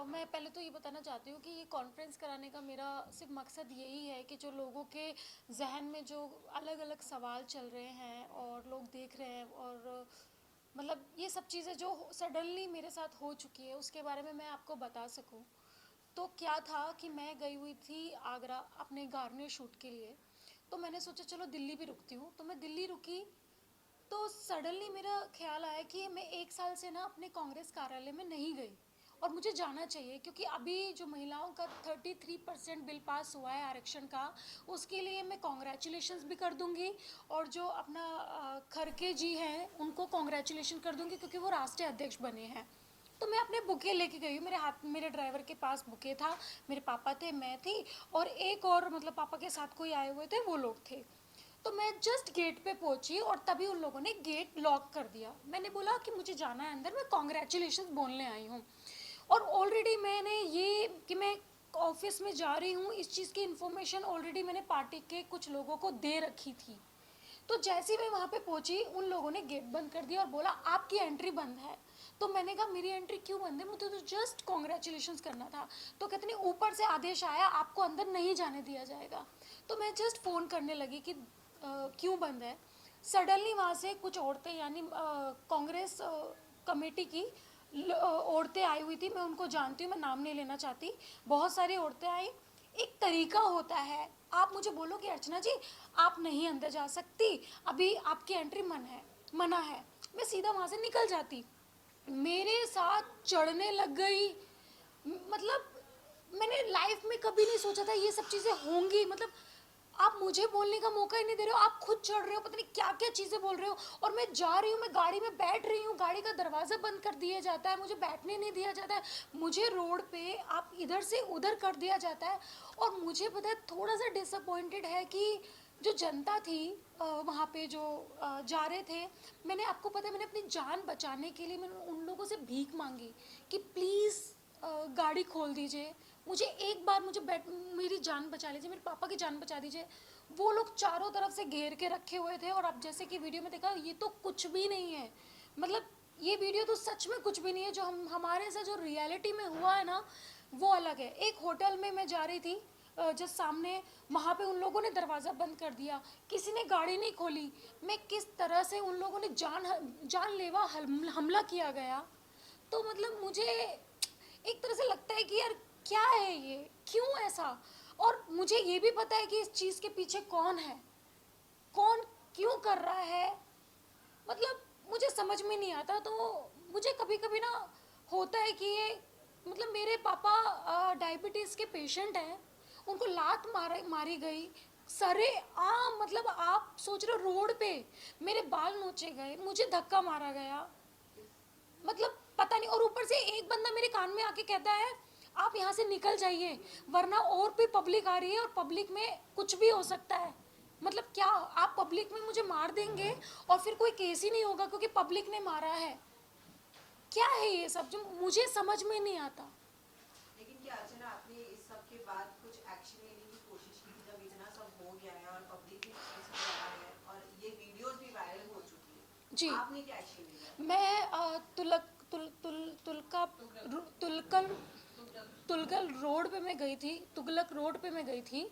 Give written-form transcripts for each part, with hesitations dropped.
मैं पहले तो ये बताना चाहती हूँ कि ये कॉन्फ्रेंस कराने का मेरा सिर्फ मकसद यही है कि जो लोगों के जहन में जो अलग अलग सवाल चल रहे हैं और लोग देख रहे हैं और मतलब ये सब चीज़ें जो सडनली मेरे साथ हो चुकी है उसके बारे में मैं आपको बता सकूँ। तो क्या था कि मैं गई हुई थी आगरा अपने गार्नियर शूट के लिए। तो मैंने सोचा चलो दिल्ली भी रुकती हूँ, तो मैं दिल्ली रुकी। तो सडनली मेरा ख्याल आया कि मैं 1 साल से ना अपने कांग्रेस कार्यालय में नहीं गई और मुझे जाना चाहिए, क्योंकि अभी जो महिलाओं का 33% बिल पास हुआ है आरक्षण का, उसके लिए मैं कॉन्ग्रेचुलेशंस भी कर दूंगी। और जो अपना खरके जी हैं उनको कॉन्ग्रेचुलेशन कर दूंगी क्योंकि वो राष्ट्रीय अध्यक्ष बने हैं। तो मैं अपने बुके लेके गई, मेरे हाथ मेरे ड्राइवर के पास बुके था, मेरे पापा थे, मैं थी और एक और मतलब पापा के साथ कोई आए हुए थे, वो लोग थे। तो मैं जस्ट गेट पे पहुंची और तभी उन लोगों ने गेट लॉक कर दिया। मैंने बोला कि मुझे जाना है अंदर, मैं कॉन्ग्रेचुलेशन बोलने आई हूँ। और ऑलरेडी मैंने ये कि मैं ऑफिस में जा रही हूँ इस चीज़ की इन्फॉर्मेशन ऑलरेडी मैंने पार्टी के कुछ लोगों को दे रखी थी। तो जैसे ही मैं वहाँ पे पहुँची उन लोगों ने गेट बंद कर दिया और बोला आपकी एंट्री बंद है। तो मैंने कहा मेरी एंट्री क्यों बंद है, मुझे तो जस्ट कॉन्ग्रेचुलेशन करना था। तो कहते नहीं, ऊपर से आदेश आया आपको अंदर नहीं जाने दिया जाएगा। तो मैं जस्ट फ़ोन करने लगी कि क्यों बंद है। सडनली वहाँ से कुछ औरतें यानी कांग्रेस कमेटी की औरतें आई हुई थी, मैं उनको जानती हूँ, मैं नाम नहीं लेना चाहती। बहुत सारी औरतें आई। एक तरीका होता है, आप मुझे बोलो कि अर्चना जी आप नहीं अंदर जा सकती, अभी आपकी एंट्री मना है, मैं सीधा वहाँ से निकल जाती। मेरे साथ चढ़ने लग गई। मतलब मैंने लाइफ में कभी नहीं सोचा था ये सब चीज़ें होंगी। मतलब आप मुझे बोलने का मौका ही नहीं दे रहे हो, आप खुद चढ़ रहे हो, पता नहीं क्या क्या चीज़ें बोल रहे हो। और मैं जा रही हूँ, मैं गाड़ी में बैठ रही हूँ, गाड़ी का दरवाज़ा बंद कर दिया जाता है, मुझे बैठने नहीं दिया जाता है, मुझे रोड पे आप इधर से उधर कर दिया जाता है। और मुझे पता है थोड़ा सा डिसअपॉइंटेड है कि जो जनता थी वहाँ पे जो जा रहे थे, मैंने आपको पता है मैंने अपनी जान बचाने के लिए मैंने उन लोगों से भीख मांगी कि प्लीज़ गाड़ी खोल दीजिए, मुझे एक बार मुझे मेरी जान बचा लीजिए, मेरे पापा की जान बचा दीजिए। वो लोग चारों तरफ से घेर के रखे हुए थे और अब जैसे कि वीडियो में देखा ये तो कुछ भी नहीं है। मतलब ये वीडियो तो सच में कुछ भी नहीं है, जो हमारे साथ जो रियलिटी में हुआ है ना वो अलग है। एक होटल में मैं जा रही थी, जस्ट सामने, वहाँ पे उन लोगों ने दरवाज़ा बंद कर दिया, किसी ने गाड़ी नहीं खोली। मैं किस तरह से उन लोगों ने जानलेवा हमला किया गया। तो मतलब मुझे एक तरह से लगता है कि यार क्या है ये, क्यों ऐसा। और मुझे ये भी पता है कि इस चीज़ के पीछे कौन है, कौन क्यों कर रहा है। मतलब मुझे समझ में नहीं आता। तो मुझे कभी कभी ना होता है कि ये मतलब मेरे पापा डायबिटीज़ के पेशेंट हैं, उनको लात मारी गई सरे आम। मतलब आप सोच रहे हो रोड पे मेरे बाल नोचे गए, मुझे धक्का मारा गया, मतलब पता नहीं। और ऊपर से एक बंदा मेरे कान में आके कहता है आप यहाँ से निकल जाइए वरना और भी पब्लिक आ रही है और पब्लिक में कुछ भी हो सकता है। मतलब क्या आप पब्लिक में मुझे मार देंगे और फिर कोई केस ही नहीं होगा क्योंकि पब्लिक ने मारा है। क्या है ये सब जो मुझे समझ में नहीं आता। लेकिन क्या अर्चना आपने इस सब के बाद कुछ एक्शन लेने की कोशिश की जब इतना सब हो गया है और पब्लिक ने चीज को करा है और ये वीडियोस भी वायरल हो चुकी जी, है, आपने क्या एक्शन लिया है? मैं तुलक तुल तुल तुलका तुलकल तुलगल रोड पे मैं गई थी, तुगलक रोड पे मैं गई थी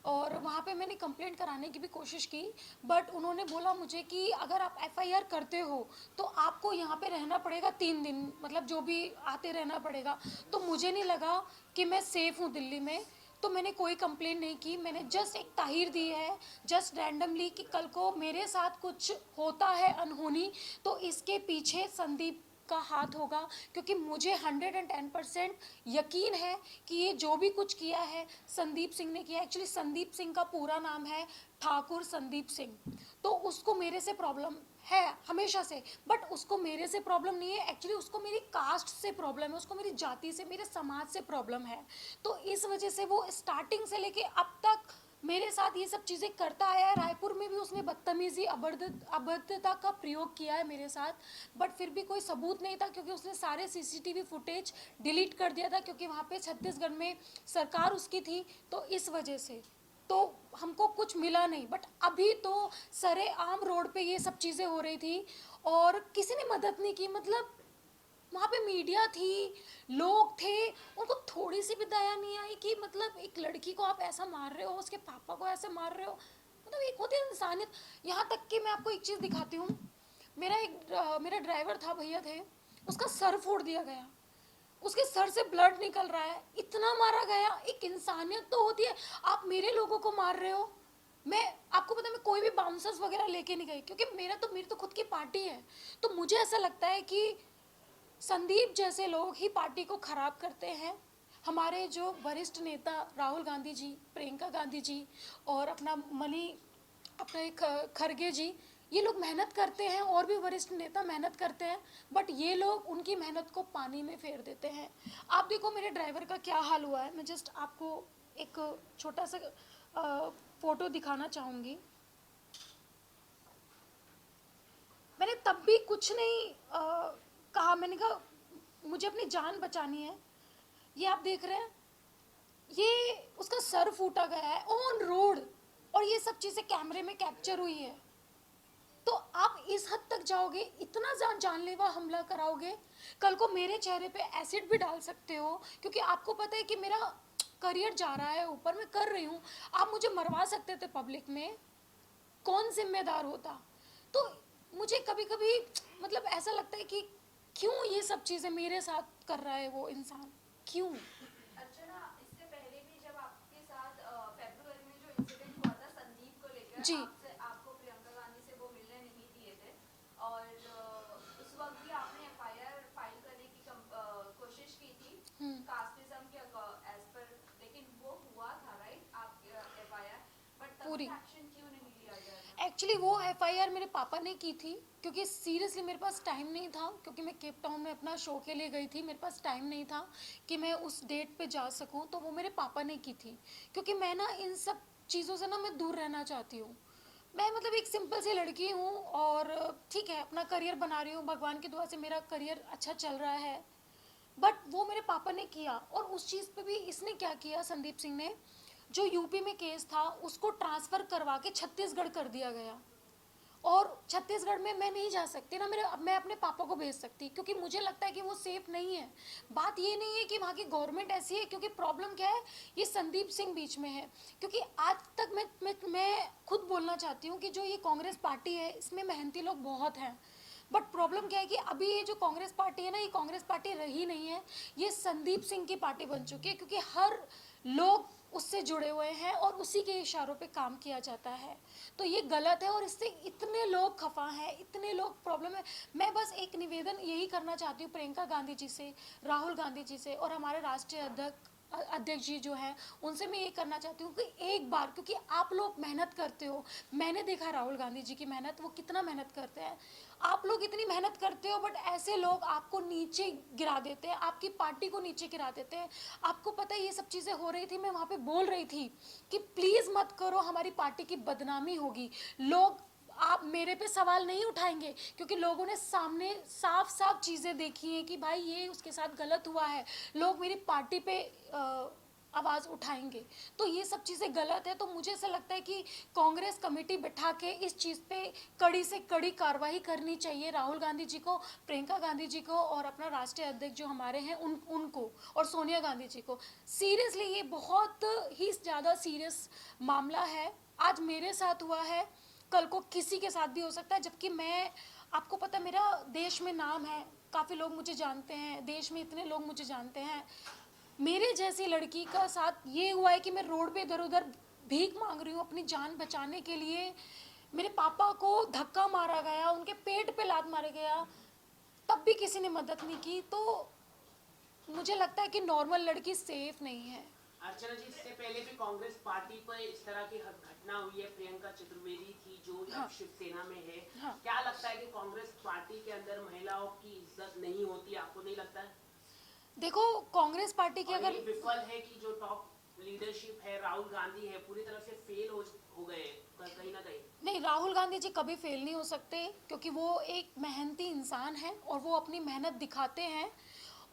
और वहाँ पे मैंने कंप्लेंट कराने की भी कोशिश की। बट उन्होंने बोला मुझे कि अगर आप एफआईआर करते हो तो आपको यहाँ पे रहना पड़ेगा 3 दिन, मतलब जो भी आते रहना पड़ेगा। तो मुझे नहीं लगा कि मैं सेफ़ हूँ दिल्ली में, तो मैंने कोई कंप्लेन नहीं की। मैंने जस्ट एक ताहीर दी है, जस्ट रैंडमली, कि कल को मेरे साथ कुछ होता है अनहोनी तो इसके पीछे संदीप का हाथ होगा। क्योंकि मुझे 110% यकीन है कि ये जो भी कुछ किया है संदीप सिंह ने किया। एक्चुअली संदीप सिंह का पूरा नाम है ठाकुर संदीप सिंह। तो उसको मेरे से प्रॉब्लम है हमेशा से, बट उसको मेरे से प्रॉब्लम नहीं है, एक्चुअली उसको मेरी कास्ट से प्रॉब्लम है, उसको मेरी जाति से, मेरे समाज से प्रॉब्लम है। तो इस वजह से वो स्टार्टिंग से लेके अब तक मेरे साथ ये सब चीज़ें करता आया है। रायपुर में भी उसने बदतमीज़ी अभद्रता का प्रयोग किया है मेरे साथ, बट फिर भी कोई सबूत नहीं था क्योंकि उसने सारे सीसीटीवी फुटेज डिलीट कर दिया था, क्योंकि वहाँ पे छत्तीसगढ़ में सरकार उसकी थी। तो इस वजह से तो हमको कुछ मिला नहीं। बट अभी तो सरे आम रोड पे ये सब चीज़ें हो रही थी और किसी ने मदद नहीं की। मतलब वहाँ पे मीडिया थी, लोग थे, उनको थोड़ी सी भी दया नहीं आई कि मतलब एक लड़की को आप ऐसा मार रहे हो, उसके पापा को ऐसे मार रहे हो। मतलब एक होती है इंसानियत। यहाँ तक कि मैं आपको एक चीज़ दिखाती हूँ। मेरा ड्राइवर था, भैया थे, उसका सर फोड़ दिया गया, उसके सर से ब्लड निकल रहा है, इतना मारा गया। एक इंसानियत तो होती है। आप मेरे लोगों को मार रहे हो। मैं आपको पता है, मैं कोई भी बाउंसर्स वगैरह लेके नहीं गई, क्योंकि मेरी तो खुद की पार्टी है। तो मुझे ऐसा लगता है कि संदीप जैसे लोग ही पार्टी को खराब करते हैं। हमारे जो वरिष्ठ नेता राहुल गांधी जी, प्रियंका गांधी जी और अपने खरगे जी, ये लोग मेहनत करते हैं, और भी वरिष्ठ नेता मेहनत करते हैं, बट ये लोग उनकी मेहनत को पानी में फेर देते हैं। आप देखो मेरे ड्राइवर का क्या हाल हुआ है। मैं जस्ट आपको एक छोटा सा फोटो दिखाना चाहूँगी। मैंने तब भी कुछ नहीं कहा। मैंने कहा मुझे अपनी जान बचानी है। ये आप देख रहे हैं, ये उसका सर फूटा गया है ऑन रोड, और ये सब चीज़ें कैमरे में कैप्चर हुई है। तो आप इस हद तक जाओगे, इतना जानलेवा हमला कराओगे। कल को मेरे चेहरे पे एसिड भी डाल सकते हो, क्योंकि आपको पता है कि मेरा करियर जा रहा है ऊपर, मैं कर रही हूँ। आप मुझे मरवा सकते थे पब्लिक में, कौन जिम्मेदार होता। तो मुझे कभी कभी मतलब ऐसा लगता है कि क्यों ये सब चीज़ें मेरे साथ कर रहा है वो इंसान, क्यों। अर्चना, इससे पहले भी जब आपके साथ फरवरी में जो इंसिडेंट हुआ था संदीप को लेकर, जी आपसे आपको प्रियंका गांधी से वो मिलने नहीं दिए थे, और उस वक्त भी आपने एफआईआर फाइल करने की कोशिश की थी कास्टिज्म के एज पर, लेकिन वो हुआ था राइट आप एफआईआर, बट तब पूरी एक्शन क्यों नहीं लिया गया था? एक्चुअली वो एफआईआर मेरे पापा ने की थी, क्योंकि सीरियसली मेरे पास टाइम नहीं था, क्योंकि मैं केप टाउन में अपना शो के लिए गई थी। मेरे पास टाइम नहीं था कि मैं उस डेट पे जा सकूं, तो वो मेरे पापा ने की थी। क्योंकि मैं ना इन सब चीज़ों से ना मैं दूर रहना चाहती हूँ। मैं मतलब एक सिंपल सी लड़की हूँ, और ठीक है अपना करियर बना रही हूँ, भगवान की दुआ से मेरा करियर अच्छा चल रहा है। बट वो मेरे पापा ने किया, और उस चीज़ पे भी इसने क्या किया, संदीप सिंह ने, जो यूपी में केस था उसको ट्रांसफ़र करवा के छत्तीसगढ़ कर दिया गया। और छत्तीसगढ़ में मैं नहीं जा सकती ना, मैं अपने पापा को भेज सकती, क्योंकि मुझे लगता है कि वो सेफ नहीं है। बात ये नहीं है कि वहाँ की गवर्नमेंट ऐसी है, क्योंकि प्रॉब्लम क्या है, ये संदीप सिंह बीच में है। क्योंकि आज तक मैं खुद बोलना चाहती हूँ कि जो ये कांग्रेस पार्टी है, इसमें मेहनती लोग बहुत हैं। बट प्रॉब्लम क्या है कि अभी ये जो कांग्रेस पार्टी है ना, ये कांग्रेस पार्टी रही नहीं है, ये संदीप सिंह की पार्टी बन चुकी है, क्योंकि हर लोग उससे जुड़े हुए हैं और उसी के इशारों पे काम किया जाता है। तो ये गलत है, और इससे इतने लोग खफा हैं, इतने लोग प्रॉब्लम है। मैं बस एक निवेदन यही करना चाहती हूँ प्रियंका गांधी जी से, राहुल गांधी जी से, और हमारे राष्ट्रीय अध्यक्ष जी जो हैं, उनसे मैं ये करना चाहती हूँ कि एक बार, क्योंकि आप लोग मेहनत करते हो, मैंने देखा राहुल गांधी जी की मेहनत, वो कितना मेहनत करते हैं। आप लोग इतनी मेहनत करते हो, बट ऐसे लोग आपको नीचे गिरा देते हैं, आपकी पार्टी को नीचे गिरा देते हैं। आपको पता है ये सब चीज़ें हो रही थी, मैं वहाँ पे बोल रही थी कि प्लीज़ मत करो, हमारी पार्टी की बदनामी होगी। लोग आप मेरे पे सवाल नहीं उठाएंगे, क्योंकि लोगों ने सामने साफ साफ चीज़ें देखी हैं कि भाई ये उसके साथ गलत हुआ है। लोग मेरी पार्टी पे आवाज़ उठाएंगे, तो ये सब चीज़ें गलत है। तो मुझे ऐसा लगता है कि कांग्रेस कमेटी बैठा के इस चीज़ पे कड़ी से कड़ी कार्रवाई करनी चाहिए, राहुल गांधी जी को, प्रियंका गांधी जी को, और अपना राष्ट्रीय अध्यक्ष जो हमारे हैं उनको, और सोनिया गांधी जी को। सीरियसली ये बहुत ही ज़्यादा सीरियस मामला है। आज मेरे साथ हुआ है, कल को किसी के साथ भी हो सकता है। जबकि मैं, आपको पता, मेरा देश में नाम है, काफ़ी लोग मुझे जानते हैं, देश में इतने लोग मुझे जानते हैं। मेरे जैसी लड़की का साथ ये हुआ है कि मैं रोड पे इधर उधर भीख मांग रही हूँ अपनी जान बचाने के लिए। मेरे पापा को धक्का मारा गया, उनके पेट पे लात मारा गया, तब भी किसी ने मदद नहीं की। तो मुझे लगता है कि नॉर्मल लड़की सेफ नहीं है। अर्चना जी, इससे पहले भी कांग्रेस पार्टी पर इस तरह की घटना हुई है। प्रियंका चतुर्वेदी थी जो हाँ। अब शिवसेना में है। हाँ। क्या लगता है कि कांग्रेस पार्टी के अंदर महिलाओं की इज्जत नहीं होती, आपको नहीं लगता है? देखो कांग्रेस पार्टी की और अगर ये विफल है कि जो टॉप लीडरशिप है, राहुल गांधी है, पूरी तरह से फेल हो गए कहीं ना कहीं। नहीं, राहुल गांधी जी कभी फेल नहीं हो सकते, क्योंकि वो एक मेहनती इंसान है और वो अपनी मेहनत दिखाते हैं।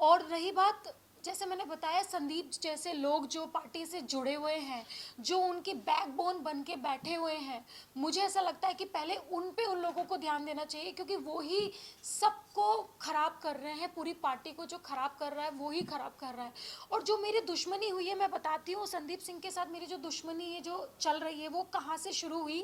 और रही बात जैसे मैंने बताया, संदीप जैसे लोग जो पार्टी से जुड़े हुए हैं, जो उनकी बैकबोन बन के बैठे हुए हैं, मुझे ऐसा लगता है कि पहले उन पे उन लोगों को ध्यान देना चाहिए, क्योंकि वो ही सबको खराब कर रहे हैं। पूरी पार्टी को जो खराब कर रहा है वो ही खराब कर रहा है। और जो मेरी दुश्मनी हुई है, मैं बताती हूँ, संदीप सिंह के साथ मेरी जो दुश्मनी है जो चल रही है वो कहाँ से शुरू हुई।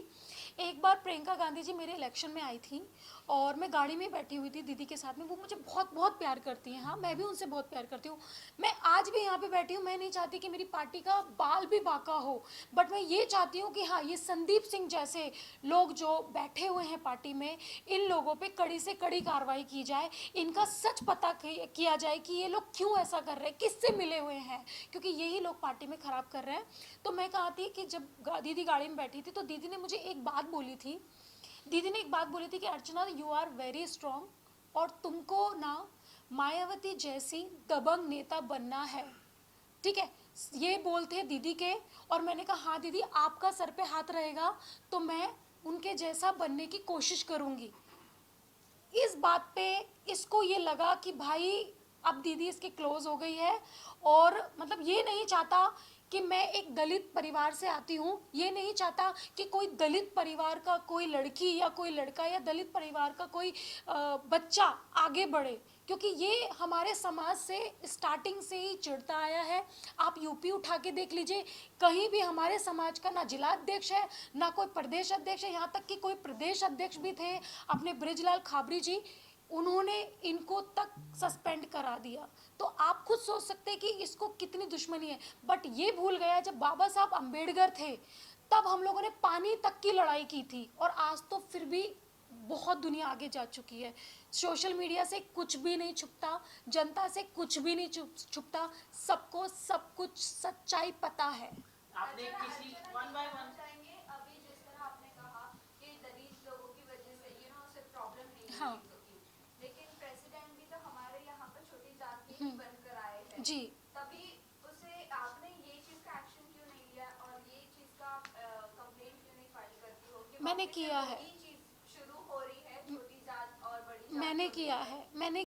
एक बार प्रियंका गांधी जी मेरे इलेक्शन में आई थी और मैं गाड़ी में बैठी हुई थी दीदी के साथ में। वो मुझे बहुत बहुत प्यार करती हैं, हाँ मैं भी उनसे बहुत प्यार करती हूँ। मैं आज भी यहाँ पे बैठी हूँ, मैं नहीं चाहती कि मेरी पार्टी का बाल भी बांका हो, बट मैं ये चाहती हूँ कि हाँ, ये संदीप सिंह जैसे लोग जो बैठे हुए हैं पार्टी में, इन लोगों पे कड़ी से कड़ी कार्रवाई की जाए, इनका सच पता किया जाए कि ये लोग क्यों ऐसा कर रहे हैं, किससे मिले हुए हैं, क्योंकि यही लोग पार्टी में ख़राब कर रहे हैं। तो मैं कहा थी कि जब दीदी गाड़ी में बैठी थी तो दीदी ने मुझे एक बात बोली थी। दीदी ने एक बात बोली थी कि अर्चना, यू आर वेरी स्ट्रॉन्ग और तुमको ना मायावती जैसी दबंग नेता बनना है, ठीक है। ये बोलते दीदी के। और मैंने कहा हाँ दीदी, आपका सर पे हाथ रहेगा तो मैं उनके जैसा बनने की कोशिश करूँगी। इस बात पे इसको ये लगा कि भाई अब दीदी इसके क्लोज हो गई है, और मतलब ये नहीं चाहता कि मैं एक दलित परिवार से आती हूँ, ये नहीं चाहता कि कोई दलित परिवार का कोई लड़की या कोई लड़का या दलित परिवार का कोई बच्चा आगे बढ़े, क्योंकि ये हमारे समाज से स्टार्टिंग से ही चिढ़ता आया है। आप यूपी उठा के देख लीजिए, कहीं भी हमारे समाज का ना जिला अध्यक्ष है, ना कोई प्रदेश अध्यक्ष है, यहाँ तक कि कोई प्रदेश अध्यक्ष भी थे अपने बृजलाल खाबरी जी, उन्होंने इनको तक सस्पेंड करा दिया। तो आप खुद सोच सकते हैं कि इसको कितनी दुश्मनी है। बट ये भूल गया जब बाबा साहब अम्बेडकर थे तब हम लोगों ने पानी तक की लड़ाई की थी, और आज तो फिर भी बहुत दुनिया आगे जा चुकी है। सोशल मीडिया से कुछ भी नहीं छुपता, जनता से कुछ भी नहीं छुपता, सबको सब कुछ सच्चाई पता है। आपने किसी वन बाय वन चाहेंगे अभी जिस तरह आपने कहा कि दलित लोगों की वजह से सिर्फ प्रॉब्लम नहीं हाँ। है, लेकिन प्रेसिडेंट भी तो हमारे यहाँ पर छोटी जात के ही बनकर आए हैं जी। तभी उसे आपने ये चीज का एक्शन क्यों नहीं लिया और ये चीज का कंप्लेंट क्यों नहीं फाइल करती हो कि मैंने वापस से किया है। वही चीज शुरू हो रही है, छोटी जात और बड़ी जात मैंने को किया लेकर? है, मैंने